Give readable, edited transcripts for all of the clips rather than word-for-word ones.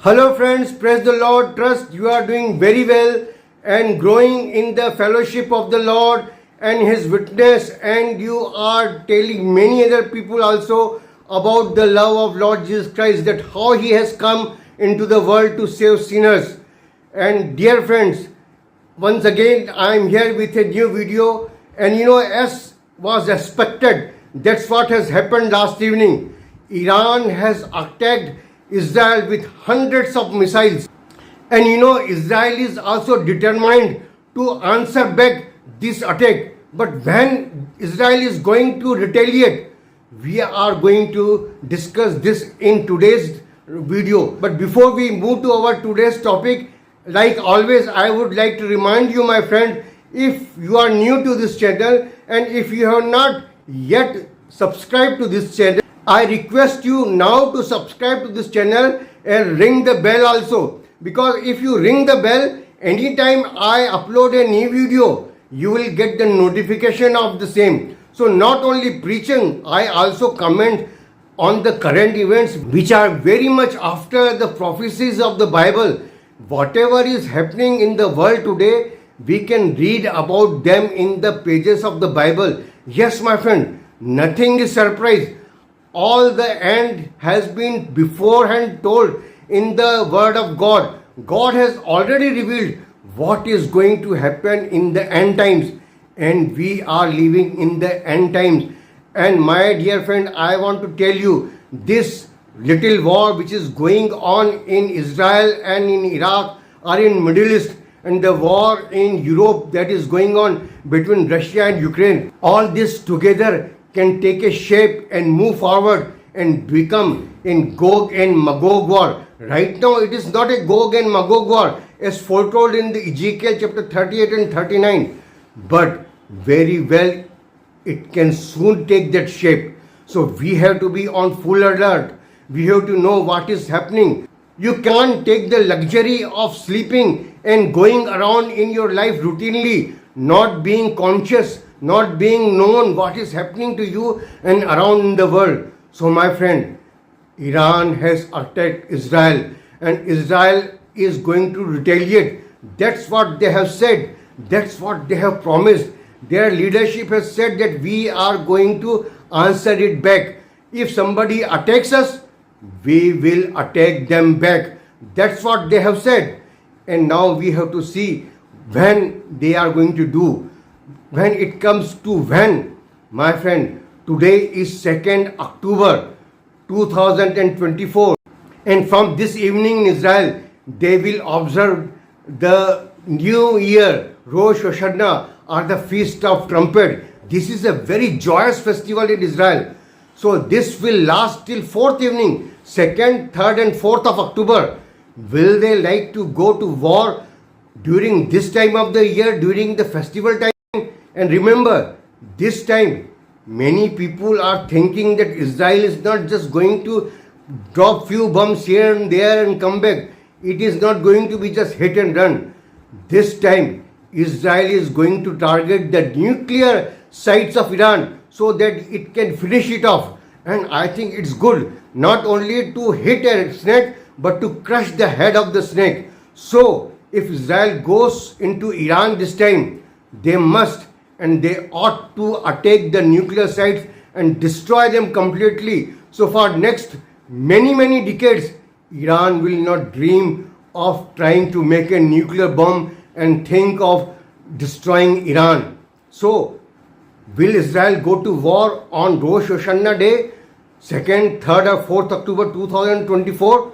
Hello friends, praise the Lord. Trust you are doing very well and growing in the fellowship of the Lord and His witness, and you are telling many other people also about the love of Lord Jesus Christ, that how He has come into the world to save sinners. And dear friends, once again I am here with a new video, and as was expected, that's what has happened last evening. Iran has attacked Israel with hundreds of missiles, and Israel is also determined to answer back this attack. But when Israel is going to retaliate, we are going to discuss this in today's video. But before we move to our today's topic, like always, I would like to remind you, my friend, if you are new to this channel and if you have not yet subscribed to this channel, I request you now to subscribe to this channel and ring the bell also, because if you ring the bell, anytime I upload a new video, you will get the notification of the same. So not only preaching, I also comment on the current events which are very much after the prophecies of the Bible. Whatever is happening in the world today, we can read about them in the pages of the Bible. Yes, my friend, nothing is surprise. All the end has been beforehand told in the word of God. God has already revealed what is going to happen in the end times, and we are living in the end times. And my dear friend, I want to tell you, this little war which is going on in Israel and in Iraq or in Middle East, and the war in Europe that is going on between Russia and Ukraine, all this together can take a shape and move forward and become in Gog and Magog war. Right now it is not a Gog and Magog war as foretold in the Ezekiel chapter 38 and 39, but very well it can soon take that shape. So we have to be on full alert. We have to know what is happening. You can't take the luxury of sleeping and going around in your life routinely, not being conscious, not being known what is happening to you and around in the world. So my friend, Iran has attacked Israel and Israel is going to retaliate. That's what they have said. That's what they have promised. Their leadership has said that we are going to answer it back. If somebody attacks us, we will attack them back. That's what they have said. And now we have to see when they are going to do. When it comes to when, my friend, today is 2nd October 2024, and from this evening in Israel, they will observe the New Year, Rosh Hashanah, or the Feast of Trumpet. This is a very joyous festival in Israel. So this will last till 4th evening, 2nd, 3rd and 4th of October. Will they like to go to war during this time of the year, during the festival time? And remember, this time, many people are thinking that Israel is not just going to drop few bombs here and there and come back. It is not going to be just hit and run. This time, Israel is going to target the nuclear sites of Iran so that it can finish it off. And I think it's good not only to hit a snake, but to crush the head of the snake. So, if Israel goes into Iran this time, they must and they ought to attack the nuclear sites and destroy them completely. So for next many decades, Iran will not dream of trying to make a nuclear bomb and think of destroying Iran. So will Israel go to war on Rosh Hashanah day, 2nd, 3rd or 4th October 2024?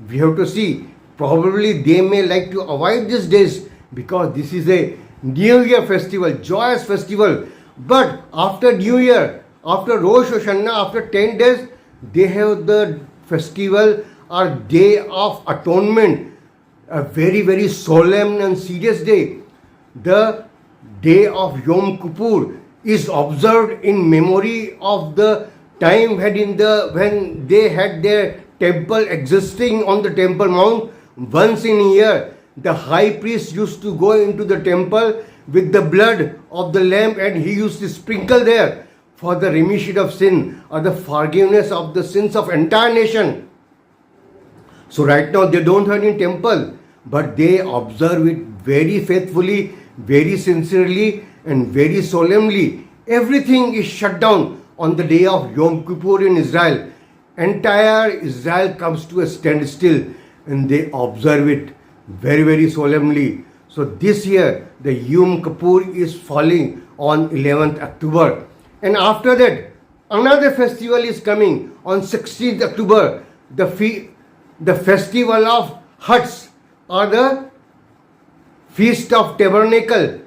We have to see. Probably they may like to avoid these days because this is a New Year festival, joyous festival. But after New Year, after Rosh Hashanah, after 10 days, they have the festival or Day of Atonement, a very solemn and serious day. The day of Yom Kippur is observed in memory of the time when they had their temple existing on the Temple Mount. Once in a year, the high priest used to go into the temple with the blood of the lamb, and he used to sprinkle there for the remission of sin or the forgiveness of the sins of entire nation. So right now they don't have any temple, but they observe it very faithfully, very sincerely, and very solemnly. Everything is shut down on the day of Yom Kippur in Israel. Entire Israel comes to a standstill and they observe it very, very solemnly. So this year the Yom Kippur is falling on 11th October. And after that, another festival is coming on 16th October. The festival of huts, or the Feast of Tabernacle,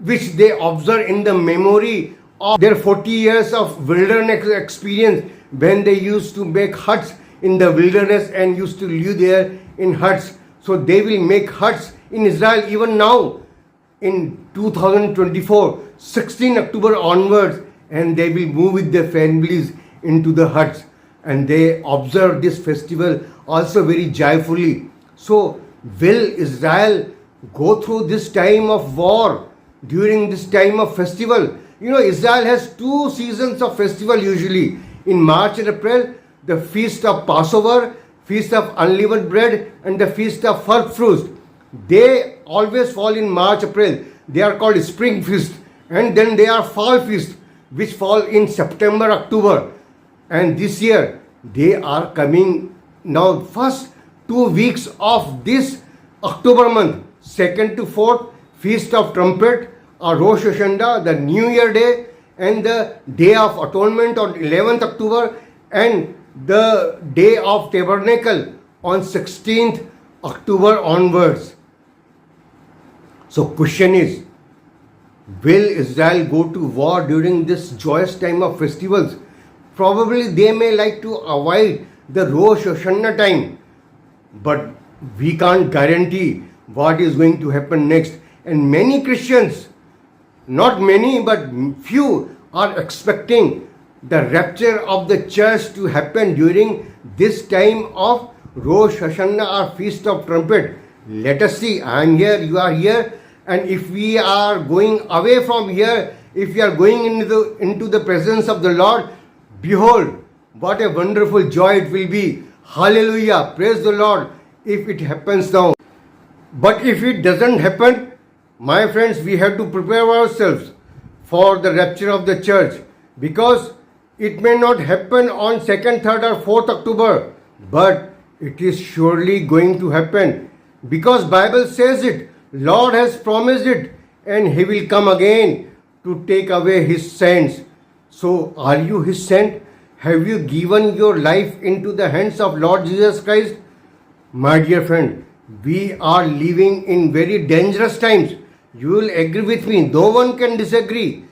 which they observe in the memory of their 40 years of wilderness experience, when they used to make huts in the wilderness and used to live there in huts. So they will make huts in Israel even now in 2024, 16 October onwards, and they will move with their families into the huts, and they observe this festival also very joyfully. So will Israel go through this time of war during this time of festival? You know, Israel has 2 seasons of festival usually. In March and April, the feast of Passover, feast of unleavened bread, and the feast of first fruits. They always fall in March, April. They are called spring feast. And then they are fall feast, which fall in September, October. And this year, they are coming now first 2 weeks of this October month, 2nd to 4th, Feast of Trumpet, or Rosh Hashanah, the New Year Day, and the Day of Atonement on 11th October, and the Day of Tabernacle on 16th October onwards. So question is, will Israel go to war during this joyous time of festivals? Probably they may like to avoid the Rosh Hashanah time, but we can't guarantee what is going to happen next. And many Christians, not many but few, are expecting the rapture of the church to happen during this time of Rosh Hashanah or Feast of Trumpet. Let us see. I am here, you are here, and if we are going away from here, if we are going into the presence of the Lord, behold, what a wonderful joy it will be. Hallelujah, praise the Lord, if it happens now. But if it doesn't happen, my friends, we have to prepare ourselves for the rapture of the church, because it may not happen on 2nd, 3rd or 4th October, but it is surely going to happen, because Bible says it, Lord has promised it, and He will come again to take away His saints. So are you His saint? Have you given your life into the hands of Lord Jesus Christ? My dear friend, we are living in very dangerous times. You will agree with me. No one can disagree.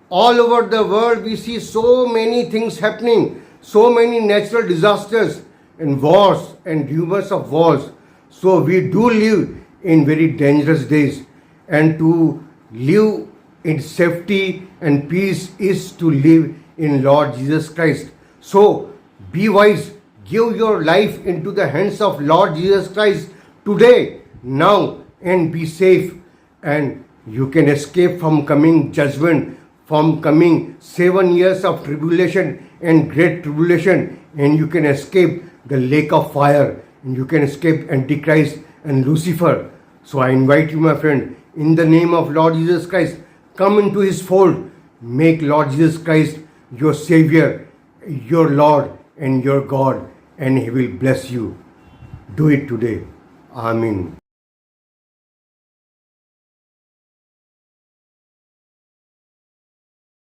All over the world we see so many things happening, so many natural disasters and wars and rumors of wars. So we do live in very dangerous days, and to live in safety and peace is to live in Lord Jesus Christ. So be wise, give your life into the hands of Lord Jesus Christ today, now, and be safe, and you can escape from coming judgment, from coming 7 years of tribulation and great tribulation, and you can escape the lake of fire, and you can escape Antichrist and Lucifer. So I invite you, my friend, in the name of Lord Jesus Christ, come into His fold. Make Lord Jesus Christ your Savior, your Lord and your God, and He will bless you. Do it today. Amen.